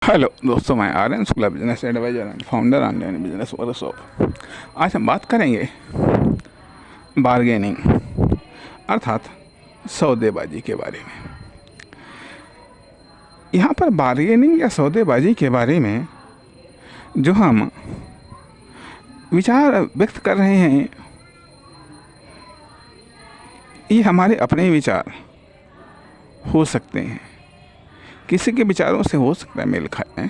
Hello दोस्तों, मैं Aryan Shukla, business advisor and founder online business workshop. आज हम बात करेंगे बार्गेनिंग अर्थात सौदेबाजी के बारे में। यहाँ पर बार्गेनिंग या सौदेबाजी के बारे में जो हम विचार व्यक्त कर रहे हैं, ये हमारे अपने विचार हो सकते हैं, किसी के विचारों से हो सकता है मेल खाए,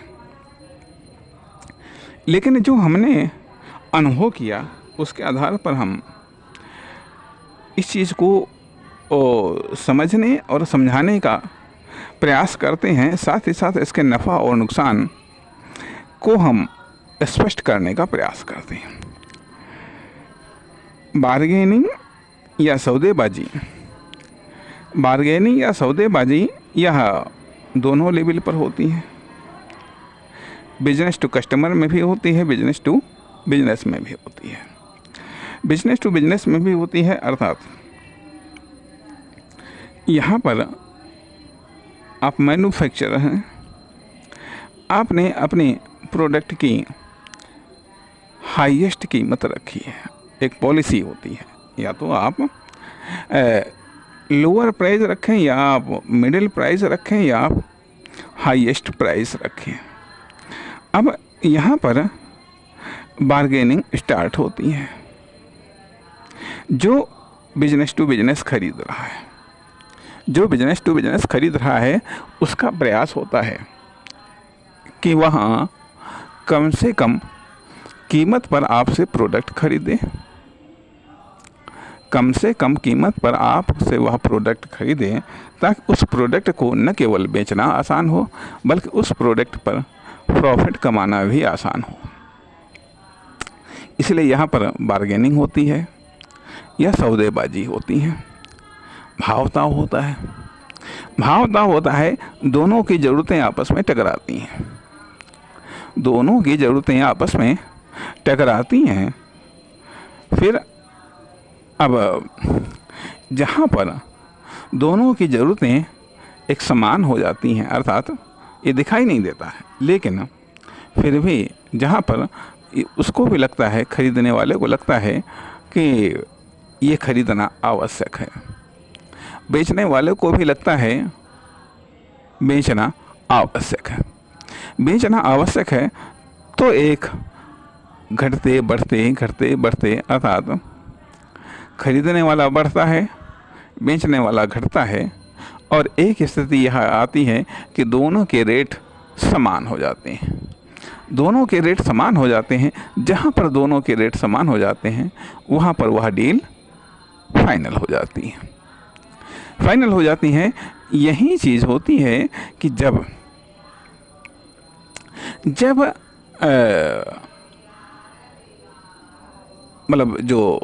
लेकिन जो हमने अनुभव किया उसके आधार पर हम इस चीज़ को समझने और समझाने का प्रयास करते हैं। साथ ही साथ इसके नफ़ा और नुकसान को हम स्पष्ट करने का प्रयास करते हैं। बार्गेनिंग या सौदेबाजी यह दोनों लेवल पर होती है। बिजनेस टू कस्टमर में भी होती है, बिजनेस टू बिजनेस में भी होती है। बिजनेस टू बिजनेस में भी होती है अर्थात यहाँ पर आप मैन्युफैक्चरर हैं, आपने अपने प्रोडक्ट की हाईएस्ट कीमत रखी है। एक पॉलिसी होती है, या तो आप लोअर प्राइस रखें, या आप मिडिल प्राइस रखें, या आप हाईएस्ट प्राइस रखें। अब यहाँ पर बार्गेनिंग स्टार्ट होती है। जो बिजनेस टू बिजनेस खरीद रहा है, उसका प्रयास होता है कि वहाँ कम से कम कीमत पर आपसे प्रोडक्ट खरीदे, कम से कम कीमत पर आपसे वह प्रोडक्ट खरीदें, ताकि उस प्रोडक्ट को न केवल बेचना आसान हो, बल्कि उस प्रोडक्ट पर प्रॉफिट कमाना भी आसान हो। इसलिए यहाँ पर बार्गेनिंग होती है या सौदेबाजी होती है। भावताव होता है, दोनों की ज़रूरतें आपस में टकराती हैं। फिर अब जहाँ पर दोनों की ज़रूरतें एक समान हो जाती हैं, अर्थात ये दिखाई नहीं देता है, लेकिन फिर भी जहाँ पर उसको भी लगता है, खरीदने वाले को लगता है कि ये खरीदना आवश्यक है, बेचने वाले को भी लगता है बेचना आवश्यक है, तो एक घटते बढ़ते अर्थात खरीदने वाला बढ़ता है, बेचने वाला घटता है, और एक स्थिति यह आती है कि दोनों के रेट समान हो जाते हैं। जहाँ पर दोनों के रेट समान हो जाते हैं, वहाँ पर वह डील फाइनल हो जाती है। यही चीज़ होती है कि जब मतलब जो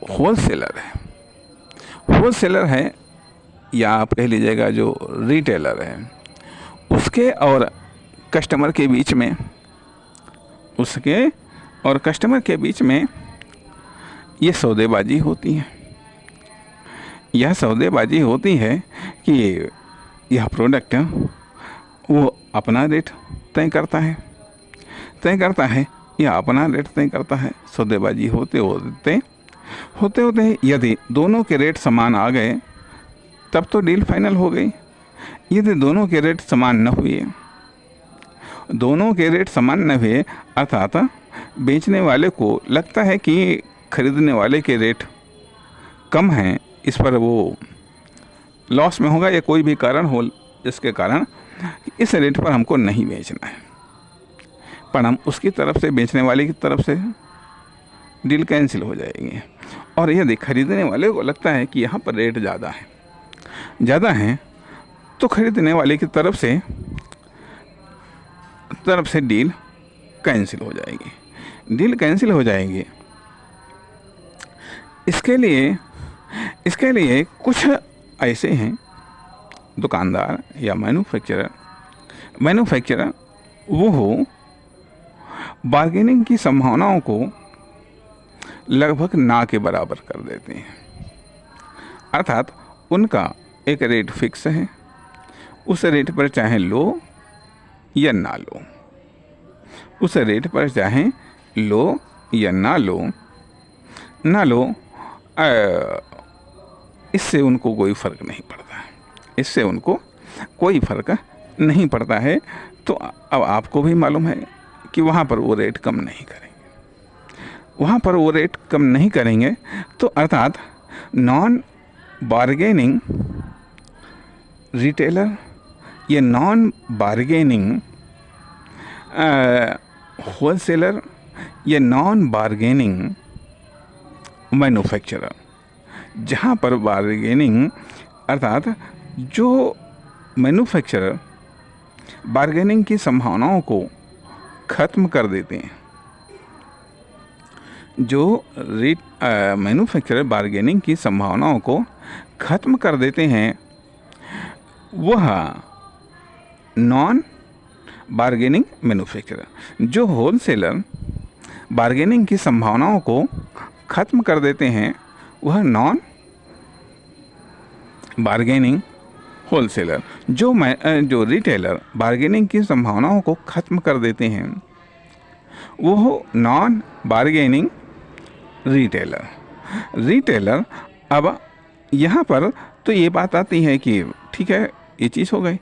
होलसेलर है, या आप कह लीजिएगा जो रिटेलर है, उसके और कस्टमर के बीच में ये सौदेबाजी होती है। यह सौदेबाजी होती है कि यह प्रोडक्ट वो अपना रेट तय करता है, या अपना रेट तय करता है। सौदेबाजी होते यदि दोनों के रेट समान आ गए, तब तो डील फाइनल हो गई। यदि दोनों के रेट समान न हुए, अर्थात बेचने वाले को लगता है कि खरीदने वाले के रेट कम हैं, इस पर वो लॉस में होगा, या कोई भी कारण हो जिसके कारण इस रेट पर हमको नहीं बेचना है, पर हम उसकी तरफ से, बेचने वाले की तरफ से डील कैंसिल हो जाएगी। और यदि खरीदने वाले को लगता है कि यहाँ पर रेट ज़्यादा है, तो खरीदने वाले की तरफ से डील कैंसिल हो जाएगी। इसके लिए कुछ ऐसे हैं दुकानदार या मैन्युफैक्चरर, वो बार्गेनिंग की संभावनाओं को लगभग ना के बराबर कर देते हैं। अर्थात उनका एक रेट फिक्स है, उस रेट पर चाहे लो या ना लो, उस रेट पर चाहे लो या ना लो, इससे उनको कोई फ़र्क नहीं पड़ता है, इससे उनको कोई फ़र्क नहीं पड़ता है। तो अब आपको भी मालूम है कि वहाँ पर वो रेट कम नहीं करेंगे, वहाँ पर वो रेट कम नहीं करेंगे। तो अर्थात नॉन बार्गेनिंग रिटेलर या नॉन बार्गेनिंग होलसेलर या नॉन बार्गेनिंग मैन्युफैक्चरर, जहाँ पर बार्गेनिंग अर्थात जो मैन्युफैक्चरर बार्गेनिंग की संभावनाओं को ख़त्म कर देते हैं, जो मैन्युफैक्चरर बार्गेनिंग की संभावनाओं को ख़त्म कर देते हैं, वह नॉन बार्गेनिंग मैन्युफैक्चरर। जो होलसेलर बार्गेनिंग की संभावनाओं को ख़त्म कर देते हैं, वह नॉन बार्गेनिंग होलसेलर। जो रिटेलर बार्गेनिंग की संभावनाओं को ख़त्म कर देते हैं, वो नॉन बार्गेनिंग रिटेलर। अब यहाँ पर तो ये बात आती है कि ठीक है ये चीज़ हो गई,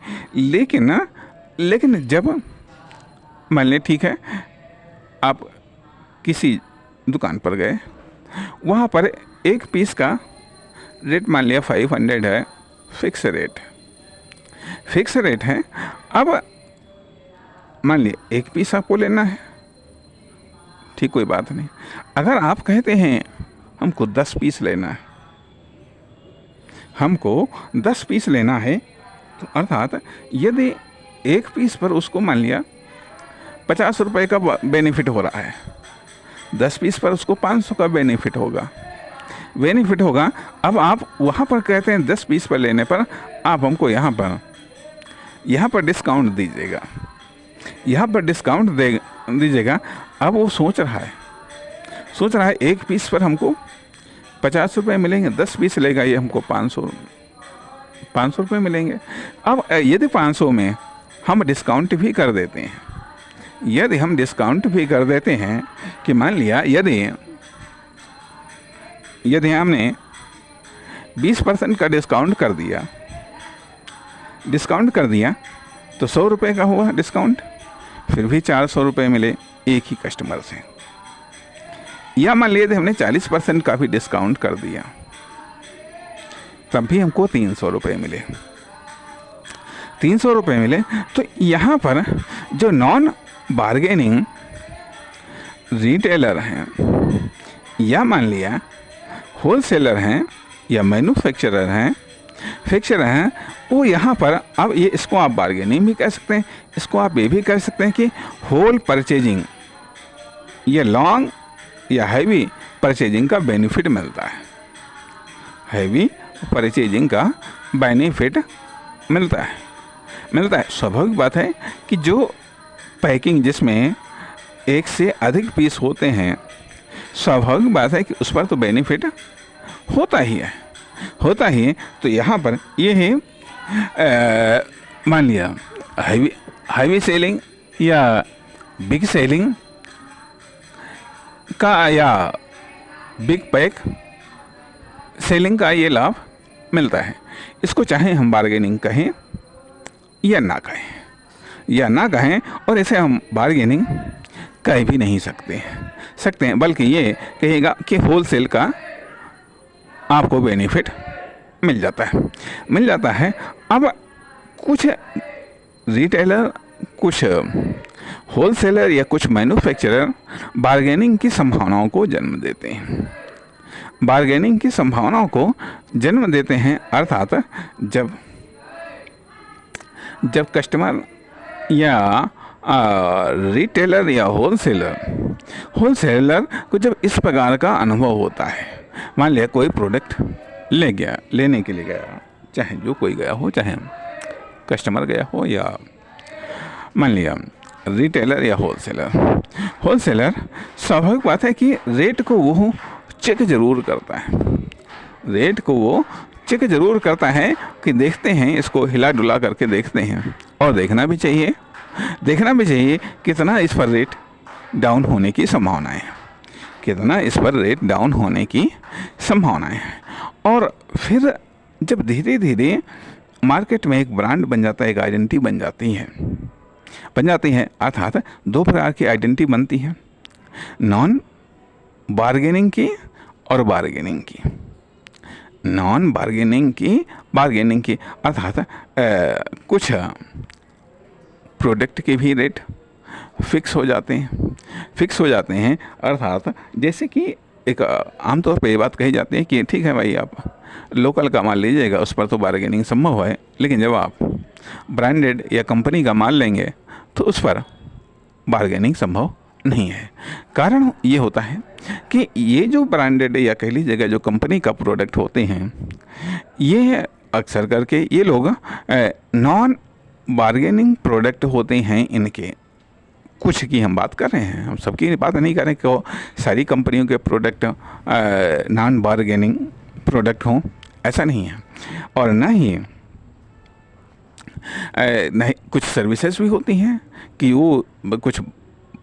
लेकिन जब मान लें ठीक है आप किसी दुकान पर गए, वहाँ पर एक पीस का रेट मान लिया 500 है, फिक्स रेट है। अब मान लिया एक पीस आपको लेना है, ठीक कोई बात नहीं। अगर आप कहते हैं हमको 10 पीस लेना है, तो अर्थात यदि एक पीस पर उसको मान लिया 50 रुपये का बेनिफिट हो रहा है, 10 पीस पर उसको 500 का बेनिफिट होगा। अब आप वहाँ पर कहते हैं 10 पीस पर लेने पर आप हमको यहाँ पर डिस्काउंट दीजिएगा। अब वो सोच रहा है एक पीस पर हमको 50 रुपये मिलेंगे, 10 पीस लेगा ये हमको 500 रुपये मिलेंगे। अब यदि 500 में हम डिस्काउंट भी कर देते हैं, कि मान लिया यदि हमने 20% का डिस्काउंट कर दिया तो 100 रुपये का हुआ डिस्काउंट, फिर भी 400 रुपये मिले एक ही कस्टमर से। या मान लिया हमने 40% का भी डिस्काउंट कर दिया, तब भी हमको 300 रुपये मिले। तो यहाँ पर जो नॉन बार्गेनिंग रिटेलर हैं, या मान लिया होलसेलर हैं या मैन्युफैक्चरर हैं, वो यहाँ पर अब ये इसको आप बार्गेनिंग भी कह सकते हैं, इसको आप ये भी कह सकते हैं कि होल परचेजिंग या लॉन्ग या हैवी परचेजिंग का बेनिफिट मिलता है। स्वाभाविक बात है कि जो पैकिंग जिसमें एक से अधिक पीस होते हैं, स्वाभाविक बात है कि उस पर तो बेनिफिट होता ही है। तो यहाँ पर ये है मान लिया हैवी सेलिंग या बिग सेलिंग का या बिग पैक सेलिंग का ये लाभ मिलता है। इसको चाहे हम बार्गेनिंग कहें या ना कहें, और इसे हम बार्गेनिंग कह भी नहीं सकते हैं, बल्कि ये कहेगा कि होलसेल का आपको बेनिफिट मिल जाता है। अब कुछ रिटेलर, कुछ होलसेलर या कुछ मैन्युफैक्चरर बार्गेनिंग की संभावनाओं को जन्म देते हैं। अर्थात जब कस्टमर या रिटेलर या होलसेलर को जब इस प्रकार का अनुभव होता है, मान लिया कोई प्रोडक्ट लेने के लिए गया, चाहे जो कोई गया हो, चाहे कस्टमर गया हो या मान लिया रिटेलर या होलसेलर, स्वाभाविक बात है कि रेट को वो चेक जरूर करता है कि देखते हैं, इसको हिला डुला करके देखते हैं, और देखना भी चाहिए देखना भी चाहिए कितना इस पर रेट डाउन होने की संभावनाएं हैं, कितना इस पर रेट डाउन होने की संभावनाएं हैं। और फिर जब धीरे धीरे मार्केट में एक ब्रांड बन जाता है, एक आइडेंटिटी बन जाती है, अर्थात दो प्रकार की आइडेंटिटी बनती है, नॉन बार्गेनिंग की और बार्गेनिंग की। नॉन बार्गेनिंग की अर्थात कुछ प्रोडक्ट के भी रेट फिक्स हो जाते हैं। अर्थात जैसे कि एक आमतौर पे ये बात कही जाती है कि ठीक है भाई, आप लोकल का माल लीजिएगा, उस पर तो बार्गेनिंग संभव है, लेकिन जब आप ब्रांडेड या कंपनी का माल लेंगे तो उस पर बार्गेनिंग संभव नहीं है। कारण ये होता है कि ये जो ब्रांडेड या कह लीजिएगा जो कंपनी का प्रोडक्ट होते हैं, ये अक्सर करके ये लोग नॉन बार्गेनिंग प्रोडक्ट होते हैं। इनके कुछ की हम बात कर रहे हैं, हम सबकी बात नहीं कर रहे कि वो सारी कंपनियों के प्रोडक्ट नॉन बार्गेनिंग प्रोडक्ट हों, ऐसा नहीं है। और नहीं कुछ सर्विसेज भी होती हैं कि वो कुछ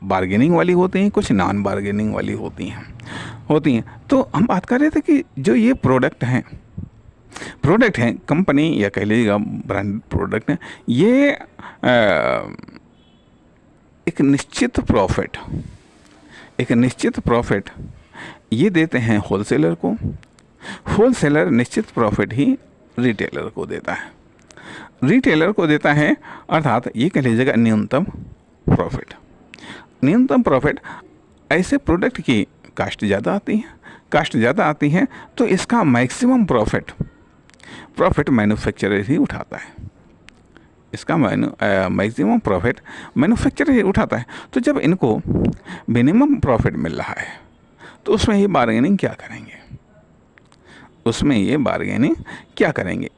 बार्गेनिंग वाली होती हैं, कुछ नॉन बार्गेनिंग वाली होती हैं। तो हम बात कर रहे थे कि जो ये प्रोडक्ट हैं कंपनी या कह लीजिएगा ब्रांड प्रोडक्ट हैं, ये एक निश्चित प्रॉफिट ये देते हैं होलसेलर को। होलसेलर निश्चित प्रॉफिट ही रिटेलर को देता है, अर्थात ये कह लीजिएगा न्यूनतम प्रॉफिट। ऐसे प्रोडक्ट की कास्ट ज़्यादा आती है, तो इसका मैक्सिमम प्रॉफिट मैन्युफैक्चरर ही उठाता है। मैक्सिमम प्रॉफिट मैन्युफैक्चरर ही उठाता है। तो जब इनको मिनिमम प्रॉफिट मिल रहा है तो उसमें ये बार्गेनिंग क्या करेंगे।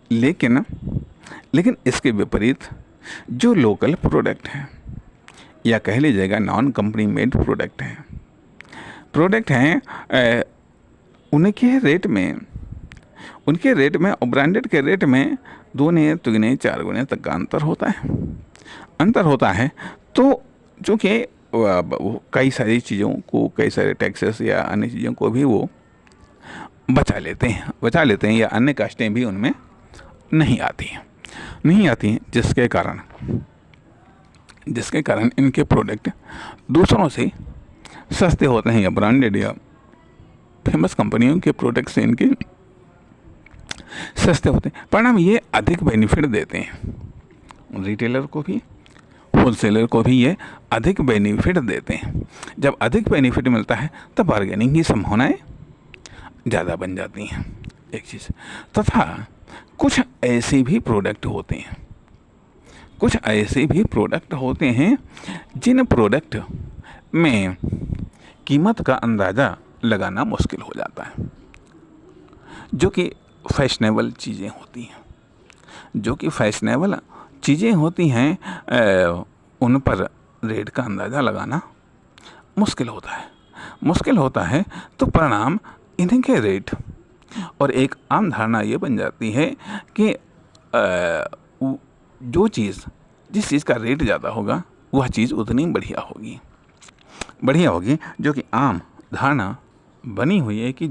लेकिन इसके विपरीत जो लोकल प्रोडक्ट हैं या कह लीजिएगा नॉन कंपनी मेड प्रोडक्ट हैं, उनके रेट में और ब्रांडेड के रेट में 2 3 4 गुने तक का अंतर होता है। तो चूँकि कई सारी चीज़ों को, कई सारे टैक्सेस या अन्य चीज़ों को भी वो बचा लेते हैं या अन्य कास्टें भी उनमें नहीं आती हैं, जिसके कारण इनके प्रोडक्ट दूसरों से सस्ते होते हैं, या ब्रांडेड या फेमस कंपनियों के प्रोडक्ट से इनके सस्ते होते हैं। परिणाम ये अधिक बेनिफिट देते हैं, रिटेलर को भी होलसेलर को भी ये अधिक बेनिफिट देते हैं। जब अधिक बेनिफिट मिलता है तब बार्गेनिंग की संभावनाएं ज़्यादा बन जाती हैं, एक चीज़। तथा कुछ ऐसे भी प्रोडक्ट होते हैं जिन प्रोडक्ट में कीमत का अंदाज़ा लगाना मुश्किल हो जाता है, जो कि फैशनेबल चीज़ें होती हैं, उन पर रेट का अंदाज़ा लगाना मुश्किल होता है। तो परिणाम इनके रेट, और एक आम धारणा ये बन जाती है कि जिस चीज़ का रेट ज़्यादा होगा वह चीज़ उतनी बढ़िया होगी, जो कि आम धारणा बनी हुई है कि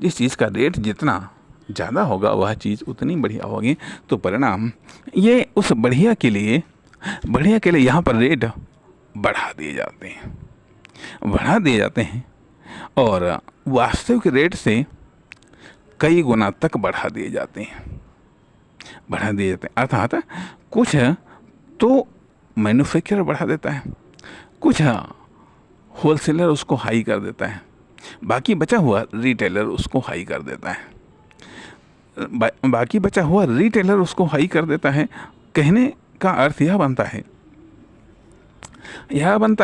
जिस चीज़ का रेट जितना ज़्यादा होगा वह चीज़ उतनी बढ़िया होगी। तो परिणाम ये उस बढ़िया के लिए यहाँ पर रेट बढ़ा दिए जाते हैं और वास्तविक रेट से कई गुना तक बढ़ा दिए जाते हैं। अर्थात कुछ तो मैन्युफैक्चरर बढ़ा देता है, कुछ होलसेलर उसको हाई कर देता है, बाकी बचा हुआ रिटेलर उसको हाई कर देता है। कहने का अर्थ यह बनता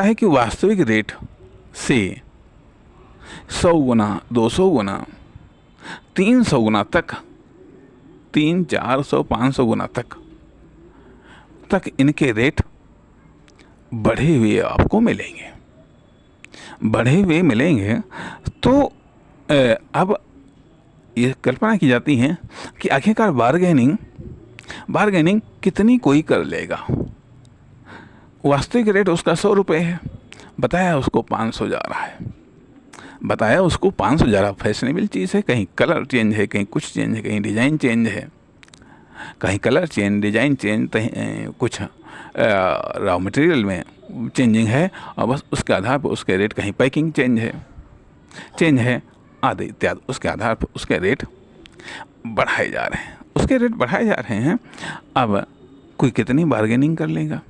है कि वास्तविक रेट से 100 गुना, 200 गुना, 300 गुना तक, 300, 400, 500 गुना तक इनके रेट बढ़े हुए आपको मिलेंगे। तो अब ये कल्पना की जाती है कि आखिरकार बार्गेनिंग कितनी कोई कर लेगा। वास्तविक रेट उसका 100 रुपये है, बताया उसको 500 जा रहा है, बताया उसको 500 जा रहा। फैशनेबल चीज़ है, कहीं कलर चेंज है, कहीं कुछ चेंज है, कहीं डिज़ाइन चेंज है, कहीं कलर चेंज, डिज़ाइन चेंज, कुछ रॉ मटेरियल में चेंजिंग है, और बस उसके आधार पर उसके रेट, कहीं पैकिंग चेंज है आदि इत्यादि, उसके आधार पर उसके रेट बढ़ाए जा रहे हैं, उसके रेट बढ़ाए जा रहे हैं। अब कोई कितनी बार्गेनिंग कर लेगा।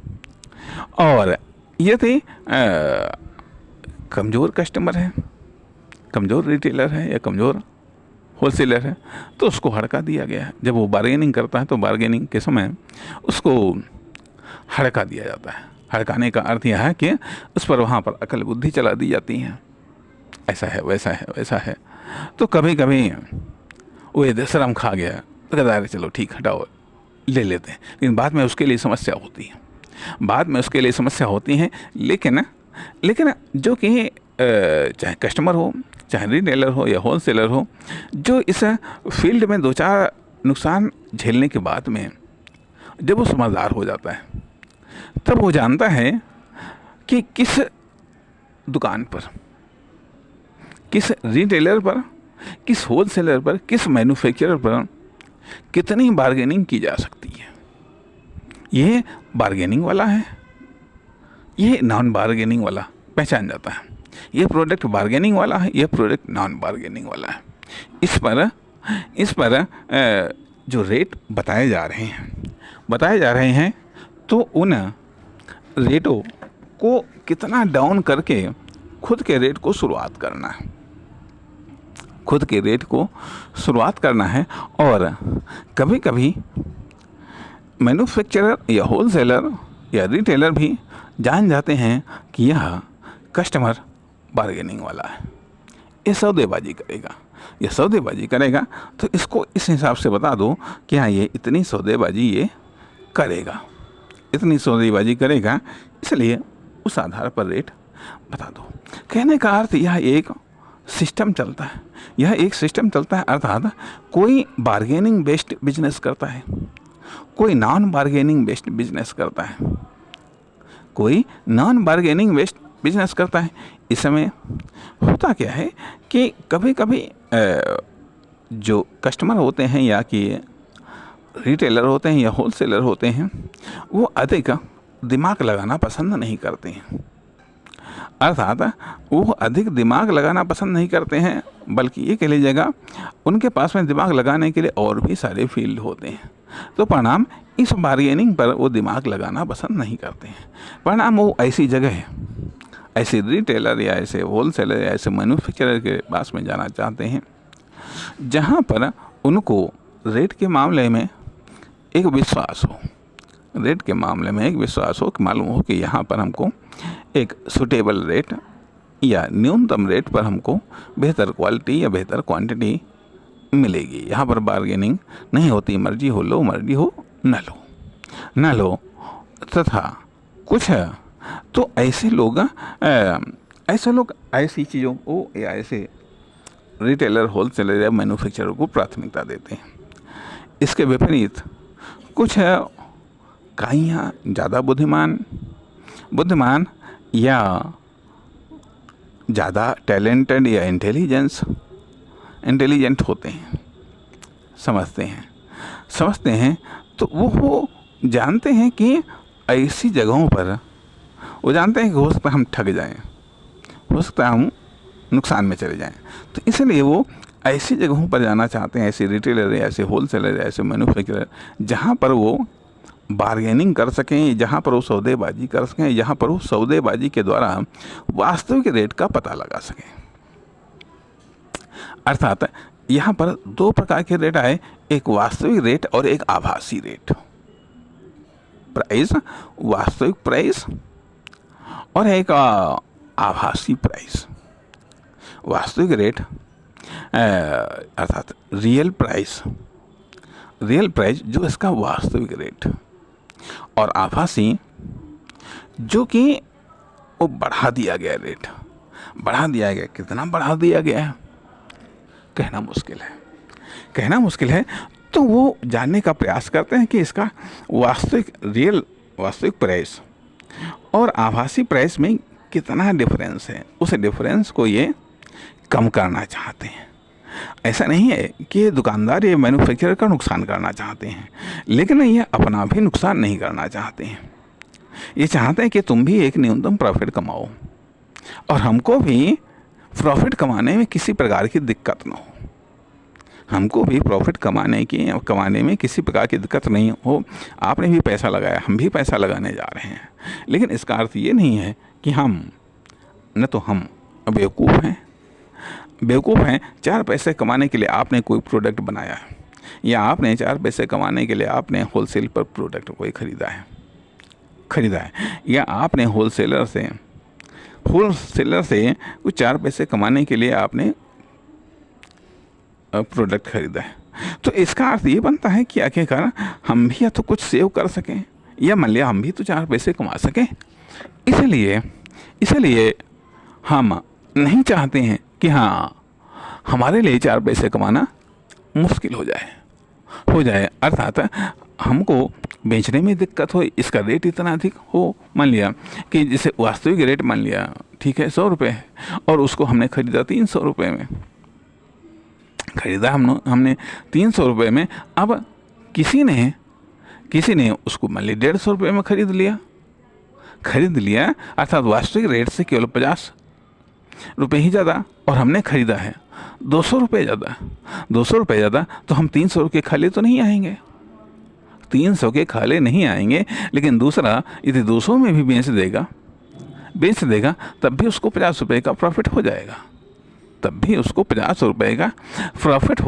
और यदि कमज़ोर कस्टमर है, कमज़ोर रिटेलर है या कमज़ोर होलसेलर है, तो उसको हड़का दिया गया है। जब वो बार्गेनिंग करता है तो बार्गेनिंग के समय उसको हड़का दिया जाता है। हड़काने का अर्थ यह है कि उस पर वहाँ पर अकल बुद्धि चला दी जाती है, ऐसा है, वैसा है, वैसा है। तो कभी कभी वो यदि शर्म खा गया तो कहता है चलो ठीक, हटाओ, ले लेते हैं। लेकिन बाद में उसके लिए समस्या होती है, बाद में उसके लिए समस्या होती है। लेकिन जो कि चाहे कस्टमर हो, चाहे रिटेलर हो या होलसेलर हो, जो इस फील्ड में 2-4 नुकसान झेलने के बाद में जब वो समझदार हो जाता है, तब वो जानता है कि किस दुकान पर, किस रिटेलर पर, किस होलसेलर पर, किस मैन्युफैक्चरर पर कितनी बार्गेनिंग की जा सकती है। ये बार्गेनिंग वाला है, ये नॉन बार्गेनिंग वाला पहचान जाता है। ये प्रोडक्ट बार्गेनिंग वाला है, ये प्रोडक्ट नॉन बार्गेनिंग वाला है। इस पर जो रेट बताए जा रहे हैं, तो उन रेटों को कितना डाउन करके खुद के रेट को शुरुआत करना है, खुद के रेट को शुरुआत करना है। और कभी कभी मैन्युफैक्चरर या होलसेलर या रिटेलर भी जान जाते हैं कि यह कस्टमर बार्गेनिंग वाला है, ये सौदेबाजी करेगा, तो इसको इस हिसाब से बता दो कि हाँ ये इतनी सौदेबाजी ये करेगा, इतनी सौदेबाजी करेगा, इसलिए उस आधार पर रेट बता दो। कहने का अर्थ यह एक सिस्टम चलता है, अर्थात कोई बार्गेनिंग बेस्ड बिजनेस करता है, कोई नॉन बार्गेनिंग बेस्ड बिजनेस करता है, इस समय होता क्या है कि कभी कभी जो कस्टमर होते हैं या कि रिटेलर होते हैं या होलसेलर होते हैं, वो अधिक दिमाग लगाना पसंद नहीं करते हैं। अर्थात वो अधिक दिमाग लगाना पसंद नहीं करते हैं, बल्कि ये कह लीजिएगा उनके पास में दिमाग लगाने के लिए और भी सारे फील्ड होते हैं। तो परिणाम इस बार्गेनिंग पर वो दिमाग लगाना पसंद नहीं करते हैं। परिणाम वो ऐसी जगह है, ऐसे रिटेलर या ऐसे होलसेलर या ऐसे मैन्युफैक्चरर के पास में जाना चाहते हैं जहाँ पर उनको रेट के मामले में एक विश्वास हो, कि मालूम हो कि यहाँ पर हमको एक सुटेबल रेट या न्यूनतम रेट पर हमको बेहतर क्वालिटी या बेहतर क्वांटिटी मिलेगी। यहाँ पर बार्गेनिंग नहीं होती, मर्जी हो लो, मर्जी हो न लो। तथा कुछ तो ऐसे लोग ऐसी चीज़ों को या ऐसे रिटेलर, होलसेलर या मैन्युफैक्चरर को प्राथमिकता देते हैं। इसके विपरीत कुछ कहीं ज़्यादा बुद्धिमान या ज़्यादा टैलेंटेड या इंटेलिजेंट होते हैं, समझते हैं, तो वो जानते हैं कि ऐसी जगहों पर वो जानते हैं कि हो सकता है हम ठग जाएं, हो सकता है हम नुकसान में चले जाएं, तो इसलिए वो ऐसी जगहों पर जाना चाहते हैं, ऐसे रिटेलर या ऐसे होलसेलर या ऐसे मैन्युफैक्चरर जहाँ पर वो बार्गेनिंग कर सकें, जहाँ पर वो सौदेबाजी कर सकें, जहाँ पर वो सौदेबाजी के द्वारा वास्तविक रेट का पता लगा सकें। अर्थात यहाँ पर 2 प्रकार के रेट आए, एक वास्तविक रेट और एक आभासी रेट। प्राइस, वास्तविक प्राइस, और एक आभासी प्राइस। वास्तविक रेट अर्थात रियल प्राइस जो इसका वास्तविक रेट, और आभासी जो कि वो बढ़ा दिया गया रेट, कितना बढ़ा दिया गया है कहना मुश्किल है। तो वो जानने का प्रयास करते हैं कि इसका वास्तविक प्राइस और आभासी प्राइस में कितना डिफरेंस है, उस डिफरेंस को ये कम करना चाहते हैं। ऐसा नहीं है कि ये दुकानदार ये मैन्युफैक्चरर का नुकसान करना चाहते हैं, लेकिन ये अपना भी नुकसान नहीं करना चाहते हैं। ये चाहते हैं कि तुम भी एक न्यूनतम प्रॉफिट कमाओ और हमको भी प्रॉफिट कमाने में किसी प्रकार की दिक्कत ना हो, हमको भी प्रॉफिट कमाने में किसी प्रकार की दिक्कत नहीं हो। आपने भी पैसा लगाया, हम भी पैसा लगाने जा रहे हैं, लेकिन इसका अर्थ ये नहीं है कि हम बेवकूफ़ हैं। 4 पैसे कमाने के लिए आपने कोई प्रोडक्ट बनाया है, या आपने 4 पैसे कमाने के लिए आपने होलसेल पर प्रोडक्ट कोई ख़रीदा है, या आपने होलसेलर से कुछ 4 पैसे कमाने के लिए आपने प्रोडक्ट खरीदा है। तो इसका अर्थ ये बनता है कि आखिरकार हम भी या तो कुछ सेव कर सकें, या मान लिया हम भी तो 4 पैसे कमा सकें। इसलिए हम नहीं चाहते हैं कि हाँ, हमारे लिए 4 पैसे कमाना मुश्किल हो जाए, अर्थात हमको बेचने में दिक्कत हो, इसका रेट इतना अधिक हो। मान लिया कि जैसे वास्तविक रेट मान लिया ठीक है 100 रुपये है, और उसको हमने ख़रीदा 300 रुपये में, हमने 300 रुपये में। अब किसी ने उसको मान लिया 150 रुपये में ख़रीद लिया, अर्थात वास्तविक रेट से केवल 50 रुपये ही ज़्यादा, और हमने ख़रीदा है 200 रुपये ज़्यादा। तो हम 300 के खाले तो नहीं आएंगे, 300 के खाले नहीं आएंगे। लेकिन दूसरा यदि 200 में भी बेच देगा तब भी उसको 50 रुपये का प्रॉफिट हो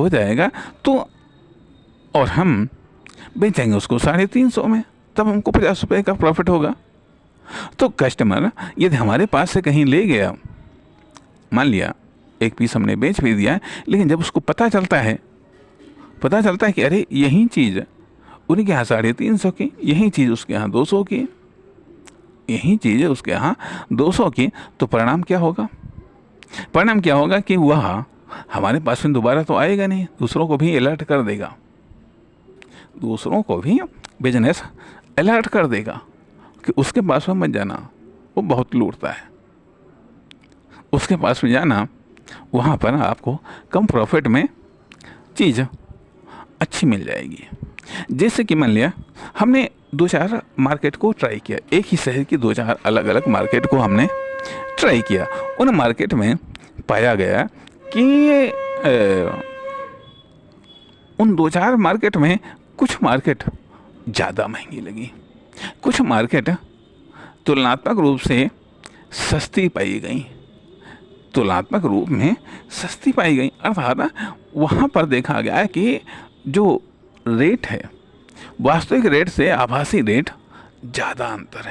जाएगा। तो और हम बेचेंगे उसको 350 में, तब हमको 50 रुपये का प्रॉफिट होगा। तो कस्टमर यदि हमारे पास से कहीं ले गया, मान लिया एक पीस हमने बेच भी दिया, लेकिन जब उसको पता चलता है कि अरे यही चीज़ उनके यहाँ 350 की, यही चीज़ उसके यहाँ 200 की, तो परिणाम क्या होगा कि वह हमारे पास में दोबारा तो आएगा नहीं, दूसरों को भी अलर्ट कर देगा, बिजनेस अलर्ट कर देगा कि उसके पास में मत जाना, वो बहुत लूटता है, उसके पास में जाना, वहाँ पर आपको कम प्रॉफिट में चीज़ अच्छी मिल जाएगी। जैसे कि मान लिया हमने 2-4 मार्केट को ट्राई किया, एक ही शहर की 2-4 अलग अलग मार्केट को हमने ट्राई किया। उन मार्केट में पाया गया कि उन 2-4 मार्केट में कुछ मार्केट ज़्यादा महंगी लगी, कुछ मार्केट तुलनात्मक रूप से सस्ती पाई गई। अर्थात वहाँ पर देखा गया है कि जो रेट है, वास्तविक रेट से आभासी रेट ज़्यादा अंतर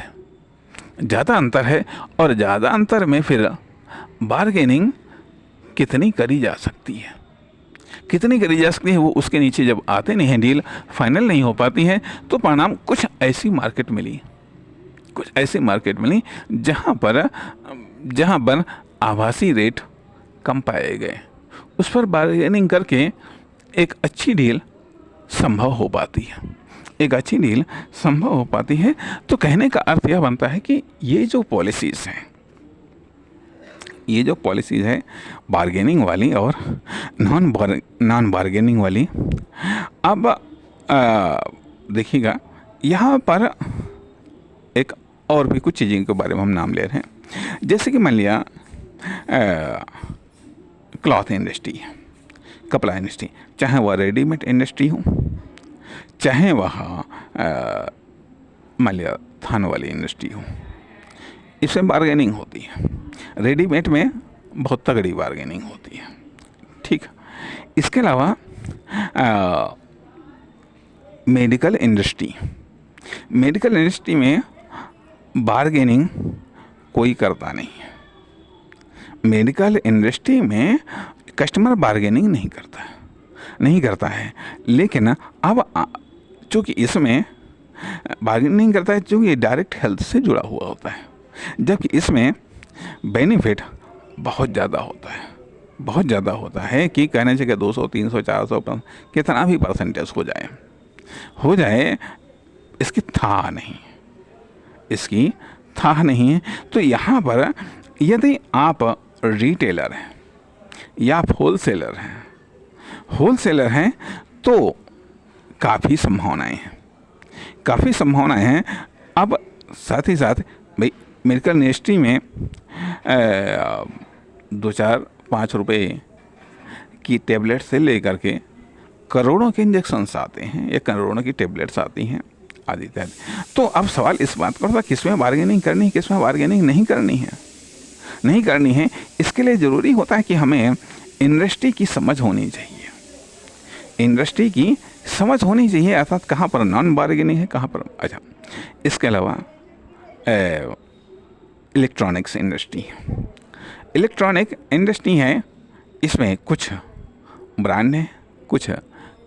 है, और ज़्यादा अंतर में फिर बार्गेनिंग कितनी करी जा सकती है वो उसके नीचे जब आते नहीं हैं, डील फाइनल नहीं हो पाती है, तो परिणाम कुछ ऐसी मार्केट मिली जहाँ पर आभासी रेट कम पाए गए, उस पर बार्गेनिंग करके एक अच्छी डील संभव हो पाती है। तो कहने का अर्थ यह बनता है कि ये जो पॉलिसीज़ है बार्गेनिंग वाली और नॉन बार्गेनिंग वाली, अब देखिएगा यहाँ पर एक और भी कुछ चीज़ों के बारे में हम नाम ले रहे हैं। जैसे कि मान लिया क्लॉथ इंडस्ट्री, कपड़ा इंडस्ट्री, चाहे वह रेडीमेड इंडस्ट्री हो, चाहे वह मान लिया थान वाली इंडस्ट्री हो, इसमें बार्गेनिंग होती है। रेडीमेड में बहुत तगड़ी बार्गेनिंग होती है, ठीक। इसके अलावा मेडिकल इंडस्ट्री में बार्गेनिंग कोई करता नहीं है। मेडिकल इंडस्ट्री में कस्टमर बार्गेनिंग नहीं करता है, लेकिन अब चूँकि इसमें बार्गेनिंग करता है क्योंकि ये डायरेक्ट हेल्थ से जुड़ा हुआ होता है, जबकि इसमें बेनिफिट बहुत ज़्यादा होता है कि कहने से कि 200, 300, 400 कितना भी परसेंटेज हो जाए, इसकी था था नहीं। तो यहाँ पर यदि आप रिटेलर हैं या आप होलसेलर हैं तो काफ़ी संभावनाएं हैं। अब साथ ही साथ भाई मेडिकल इंडस्ट्री में 2-4-5 रुपए की टेबलेट से लेकर के करोड़ों के इंजेक्शन्स आते हैं या करोड़ों की टेबलेट्स आती हैं आदि इत्यादि। तो अब सवाल इस बात पर था किस में बार्गेनिंग करनी है, किस में बार्गेनिंग नहीं करनी है। इसके लिए ज़रूरी होता है कि हमें इंडस्ट्री की समझ होनी चाहिए, अर्थात कहाँ पर नॉन बार्गेनिंग है, कहाँ पर। अच्छा, इसके अलावा इलेक्ट्रॉनिक इंडस्ट्री है, इसमें कुछ ब्रांड हैं, कुछ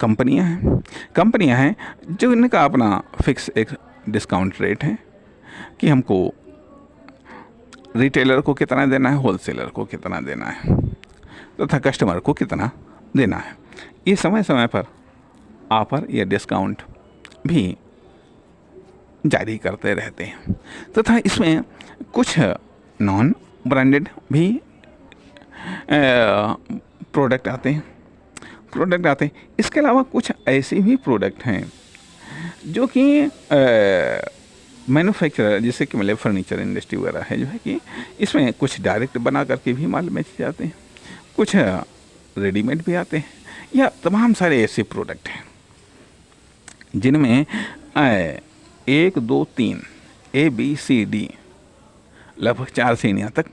कंपनियां हैं जो इनका अपना फिक्स एक डिस्काउंट रेट है कि हमको रिटेलर को कितना देना है, होलसेलर को कितना देना है, तथा कस्टमर को कितना देना है। ये समय समय पर ऑफर या डिस्काउंट भी जारी करते रहते हैं, तथा इसमें कुछ नॉन ब्रांडेड भी प्रोडक्ट आते हैं। इसके अलावा कुछ ऐसे भी प्रोडक्ट हैं जो कि मैन्युफैक्चरर, जैसे कि मतलब फर्नीचर इंडस्ट्री वगैरह है जो है कि इसमें कुछ डायरेक्ट बना करके भी माल बेचे जाते हैं, कुछ रेडीमेड भी आते हैं, या तमाम सारे ऐसे प्रोडक्ट हैं जिनमें 1, 2, 3 ABCD लगभग 4 श्रेणियाँ तक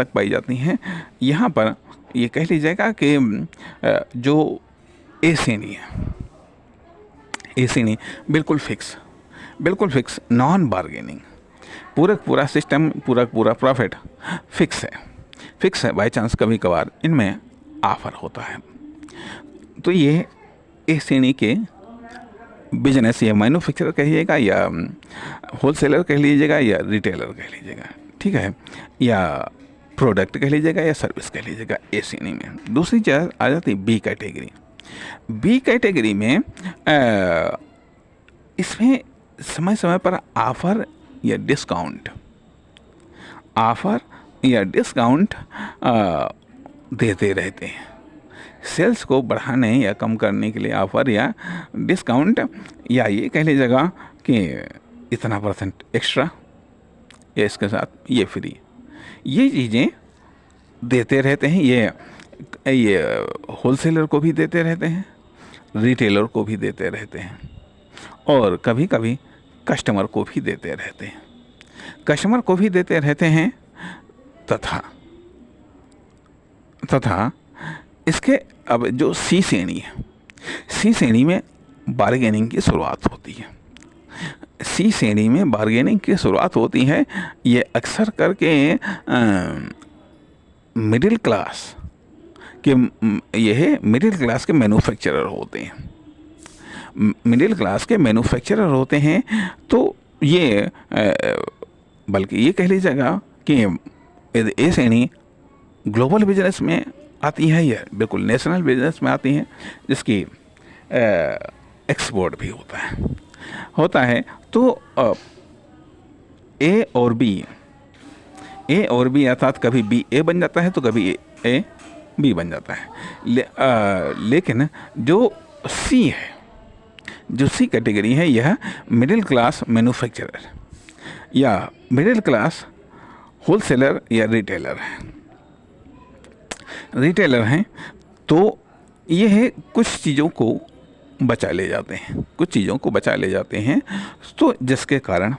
पाई जाती हैं। यहाँ पर ये कह लीजिएगा कि जो ए श्रेणी बिल्कुल फिक्स नॉन बार्गेनिंग, पूरा सिस्टम, पूरा प्रॉफिट फिक्स है। बाई चांस कभी कभार इनमें ऑफर होता है। तो ये ए श्रेणी के बिजनेस, या मैन्युफैक्चरर कहिएगा, या होलसेलर कह लीजिएगा, या रिटेलर कह लीजिएगा, ठीक है, या प्रोडक्ट कह लीजिएगा, या सर्विस कह लीजिएगा, ए श्रेणी में। दूसरी चीज़ आ जाती है बी कैटेगरी में इसमें समय समय पर ऑफर या डिस्काउंट देते रहते हैं। सेल्स को बढ़ाने या कम करने के लिए ऑफर या डिस्काउंट, या ये कह लीजिएगा कि इतना % एक्स्ट्रा, या इसके साथ ये फ्री, ये चीज़ें देते रहते हैं। ये होलसेलर को भी देते रहते हैं, रिटेलर को भी देते रहते हैं, और कभी कभी कस्टमर को भी देते रहते हैं। तथा इसके अब जो सी श्रेणी में बार्गेनिंग की शुरुआत होती है। ये अक्सर करके मिडिल क्लास के मैन्युफैक्चरर होते हैं। तो ये बल्कि ये कह लीजिएगा कि ये श्रेणी ग्लोबल बिजनेस में आती है, या बिल्कुल नेशनल बिजनेस में आती हैं, जिसकी एक्सपोर्ट भी होता है। तो ए और बी अर्थात कभी बी ए बन जाता है तो कभी ए बी बन जाता है। लेकिन जो सी कैटेगरी है, यह मिडिल क्लास मैन्युफैक्चरर या मिडिल क्लास होलसेलर या रिटेलर हैं। तो यह कुछ चीज़ों को बचा ले जाते हैं, तो जिसके कारण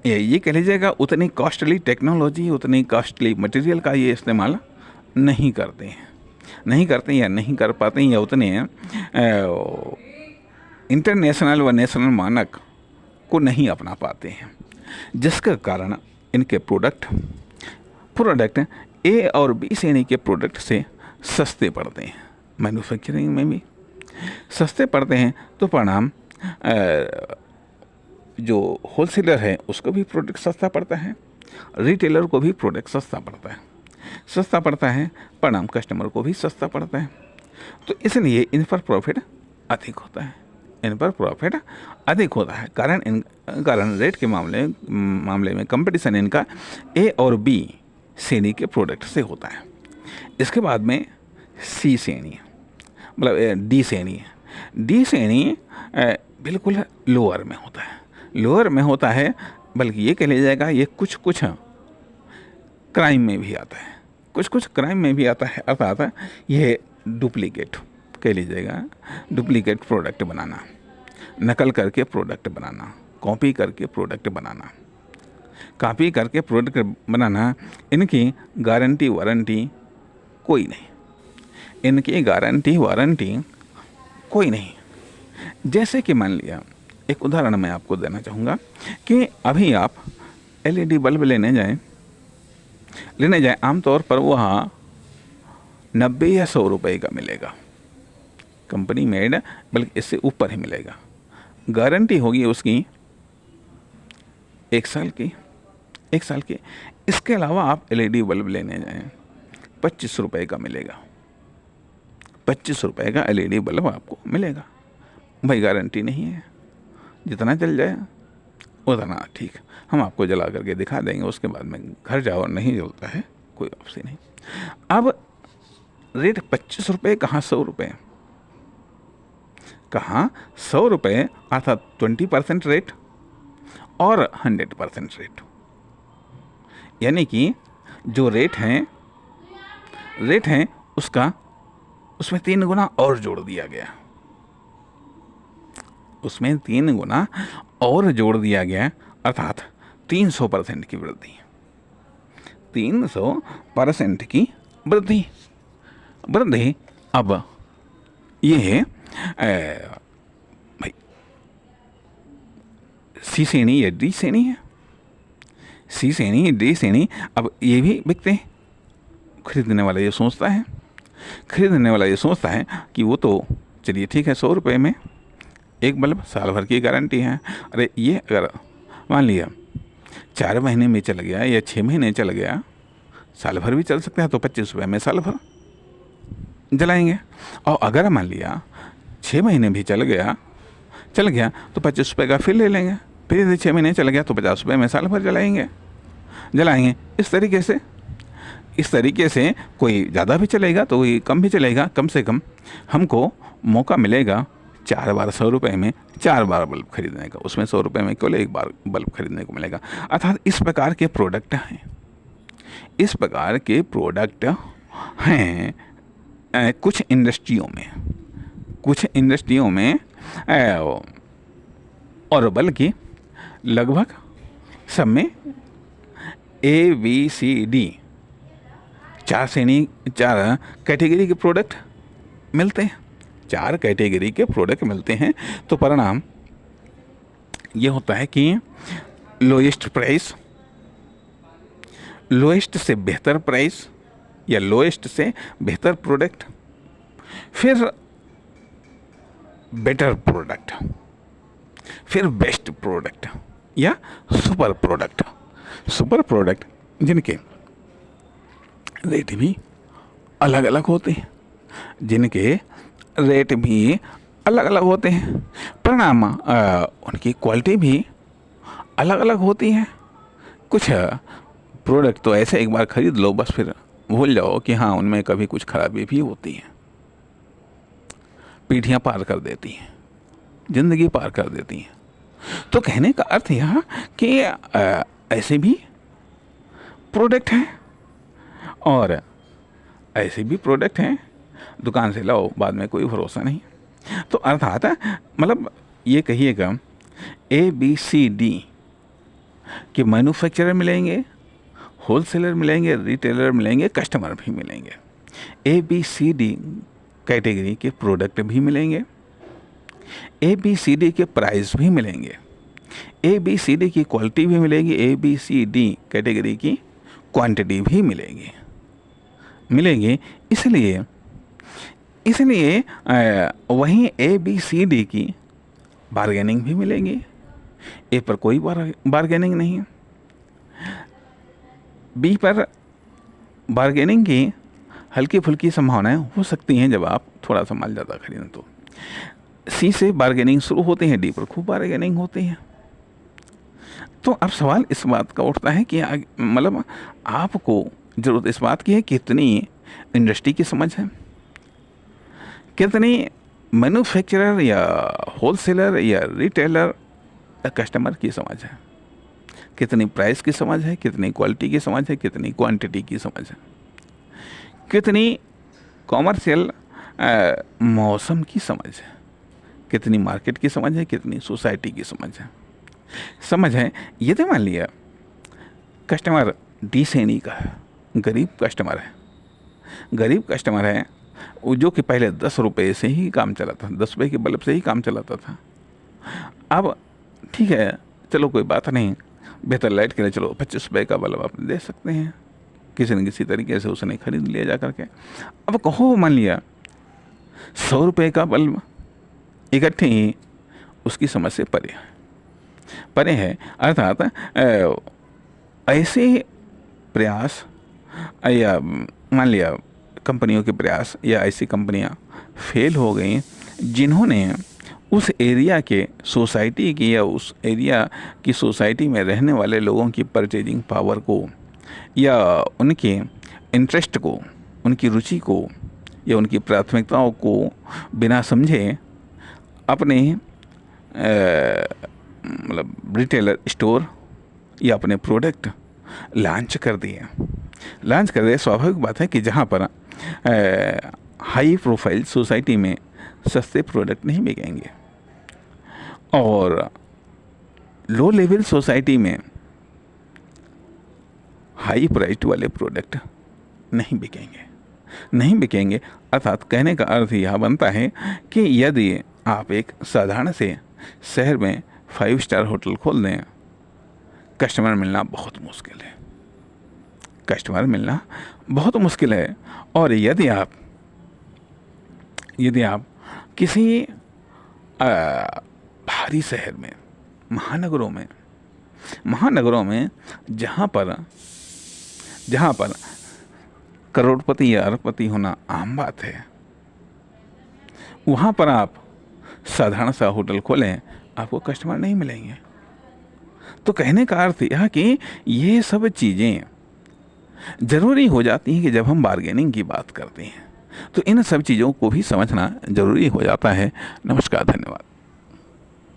ये कह लीजिएगा उतनी कॉस्टली टेक्नोलॉजी, उतनी कॉस्टली मटेरियल का ये इस्तेमाल नहीं करते या नहीं कर पाते हैं, या उतने इंटरनेशनल व नेशनल मानक को नहीं अपना पाते हैं, जिसके कारण इनके प्रोडक्ट ए और बी श्रेणी के प्रोडक्ट से सस्ते पड़ते हैं, मैन्युफैक्चरिंग में भी सस्ते पड़ते हैं। तो परिणाम जो होलसेलर है उसको भी प्रोडक्ट सस्ता पड़ता है, रिटेलर को भी प्रोडक्ट सस्ता पड़ता है, परिणाम कस्टमर को भी सस्ता पड़ता है। तो इसलिए इन पर प्रॉफिट अधिक होता है। इन पर प्रॉफिट अधिक होता है। कारण रेट के मामले में कंपटीशन इनका ए और बी श्रेणी के प्रोडक्ट से होता है। इसके बाद में सी श्रेणी, मतलब डी श्रेणी है। डी श्रेणी बिल्कुल लोअर में होता है, लोअर में होता है, बल्कि ये कह लिया जाएगा ये कुछ कुछ क्राइम में भी आता है, कुछ कुछ क्राइम में भी आता है। अर्थात ये डुप्लीकेट कह लीजिएगा, डुप्लीकेट प्रोडक्ट बनाना, नकल करके प्रोडक्ट बनाना, कॉपी करके प्रोडक्ट बनाना, कॉपी करके प्रोडक्ट बनाना। इनकी गारंटी वारंटी कोई नहीं, इनकी गारंटी वारंटी कोई नहीं। जैसे कि मान लिया, एक उदाहरण मैं आपको देना चाहूँगा कि अभी आप एलईडी बल्ब लेने जाएं, आमतौर पर वहाँ 90 या 100 रुपए का मिलेगा, कंपनी मेड, बल्कि इससे ऊपर ही मिलेगा। गारंटी होगी उसकी 1 साल की, 1 साल की। इसके अलावा आप एलईडी बल्ब लेने जाएं, 25 रुपए का मिलेगा, 25 रुपए का एलईडी बल्ब आपको मिलेगा। भाई गारंटी नहीं है, जितना चल जाए उतना ठीक, हम आपको जला करके दिखा देंगे, उसके बाद में घर जाओ, नहीं जलता है कोई ऑप्शन नहीं। अब रेट 25 रुपये कहाँ 100 रुपये, कहाँ 100 रुपये, अर्थात 20% रेट और 100% रेट। यानी कि जो रेट हैं उसमें 3 गुना और जोड़ दिया गया, उसमें 3 गुना और जोड़ दिया गया, अर्थात 300% की वृद्धि, 300% की वृद्धि। अब ये है भाई सी श्रेणी या डी श्रेणी है, सी श्रेणी डी श्रेणी। अब ये भी बिकते हैं। खरीदने वाला ये सोचता है कि वो तो चलिए ठीक है, 100 रुपये में एक बल्ब, साल भर की गारंटी है। अरे ये अगर मान लिया 4 महीने में चल गया या 6 महीने चल गया, साल भर भी चल सकता है, तो 25 रुपये में साल भर जलाएंगे। और अगर मान लिया 6 महीने भी चल गया तो 25 रुपये का फिर ले लेंगे, फिर 6 महीने चल गया तो 50 रुपये में साल भर जलाएंगे। इस तरीके से कोई ज़्यादा भी चलेगा तो कोई कम भी चलेगा। कम से कम हमको मौका मिलेगा 4 बार 100 रुपये में 4 बार बल्ब खरीदने का, उसमें 100 रुपये में केवल 1 बार बल्ब खरीदने को मिलेगा। अर्थात इस प्रकार के प्रोडक्ट हैं, कुछ इंडस्ट्रियों में और बल्कि लगभग सब में ABCD 4 कैटेगरी के प्रोडक्ट मिलते हैं, 4 कैटेगरी के प्रोडक्ट मिलते हैं। तो परिणाम ये होता है कि लोएस्ट प्राइस, लोएस्ट से बेहतर प्राइस या लोएस्ट से बेहतर प्रोडक्ट, फिर बेटर प्रोडक्ट, फिर बेस्ट प्रोडक्ट या सुपर प्रोडक्ट जिनके रेट भी अलग अलग होते हैं, परिणाम उनकी क्वालिटी भी अलग अलग होती है। कुछ प्रोडक्ट तो ऐसे एक बार खरीद लो बस फिर भूल जाओ कि हाँ उनमें कभी कुछ खराबी भी होती है, पीढ़ियाँ पार कर देती हैं, जिंदगी पार कर देती हैं। तो कहने का अर्थ यह कि ऐसे भी प्रोडक्ट हैं और ऐसे भी प्रोडक्ट हैं, दुकान से लाओ बाद में कोई भरोसा नहीं। तो अर्थात मतलब ये कहिएगा ABCD कि मैन्युफैक्चरर मिलेंगे, होलसेलर मिलेंगे, रिटेलर मिलेंगे, कस्टमर भी मिलेंगे। ABCD कैटेगरी के प्रोडक्ट भी मिलेंगे, ABCD के प्राइस भी मिलेंगे, ABCD की क्वालिटी भी मिलेगी, ABCD कैटेगरी की क्वांटिटी भी मिलेंगे। इसलिए वहीं ABCD की बार्गेनिंग भी मिलेगी। ए पर कोई बार्गेनिंग नहीं है, बी पर बार्गेनिंग की हल्की फुल्की संभावनाएं हो सकती हैं जब आप थोड़ा सा माल ज़्यादा खरीदें तो। सी से बार्गेनिंग शुरू होती है, डी पर खूब बार्गेनिंग होती है। तो अब सवाल इस बात का उठता है कि मतलब आपको ज़रूरत इस बात की है कितनी इंडस्ट्री की समझ है, कितनी मैन्युफैक्चरर या होलसेलर या रिटेलर या कस्टमर की समझ है, कितनी प्राइस की समझ है, कितनी क्वालिटी की समझ है, कितनी क्वांटिटी की समझ है, कितनी कॉमर्शियल मौसम की समझ है, कितनी मार्केट की समझ है, कितनी सोसाइटी की समझ है। ये तो मान लिया कस्टमर डी श्रेणी का है, गरीब कस्टमर है वो, जो कि पहले 10 रुपये से ही काम चला था, 10 रुपये के बल्ब से ही काम चलाता था। अब ठीक है, चलो कोई बात नहीं, बेहतर लाइट के लिए चलो 25 रुपये का बल्ब आप दे सकते हैं, किसी न किसी तरीके से उसने खरीद लिया जा करके। अब कहो मान लिया 100 रुपये का बल्ब इकट्ठे ही उसकी समझ से परे है। अर्थात ऐसे प्रयास या मान लिया कंपनियों के प्रयास या ऐसी कंपनियां फेल हो गई जिन्होंने उस एरिया के सोसाइटी की या उस एरिया की सोसाइटी में रहने वाले लोगों की परचेजिंग पावर को या उनके इंटरेस्ट को, उनकी रुचि को या उनकी प्राथमिकताओं को बिना समझे अपने मतलब रिटेलर स्टोर या अपने प्रोडक्ट लॉन्च कर दिए। स्वाभाविक बात है कि जहाँ पर हाई प्रोफाइल सोसाइटी में सस्ते प्रोडक्ट नहीं बिकेंगे और लो लेवल सोसाइटी में हाई प्राइस्ड वाले प्रोडक्ट नहीं बिकेंगे। अर्थात कहने का अर्थ यह बनता है कि यदि आप एक साधारण से शहर में 5 स्टार होटल खोल दें, कस्टमर मिलना बहुत मुश्किल है। और यदि आप किसी भारी शहर में, महानगरों में जहाँ पर करोड़पति या अरबपति होना आम बात है, वहाँ पर आप साधारण सा होटल खोलें, आपको कस्टमर नहीं मिलेंगे। तो कहने का अर्थ यह कि ये सब चीज़ें ज़रूरी हो जाती हैं कि जब हम बार्गेनिंग की बात करते हैं तो इन सब चीज़ों को भी समझना ज़रूरी हो जाता है। नमस्कार, धन्यवाद।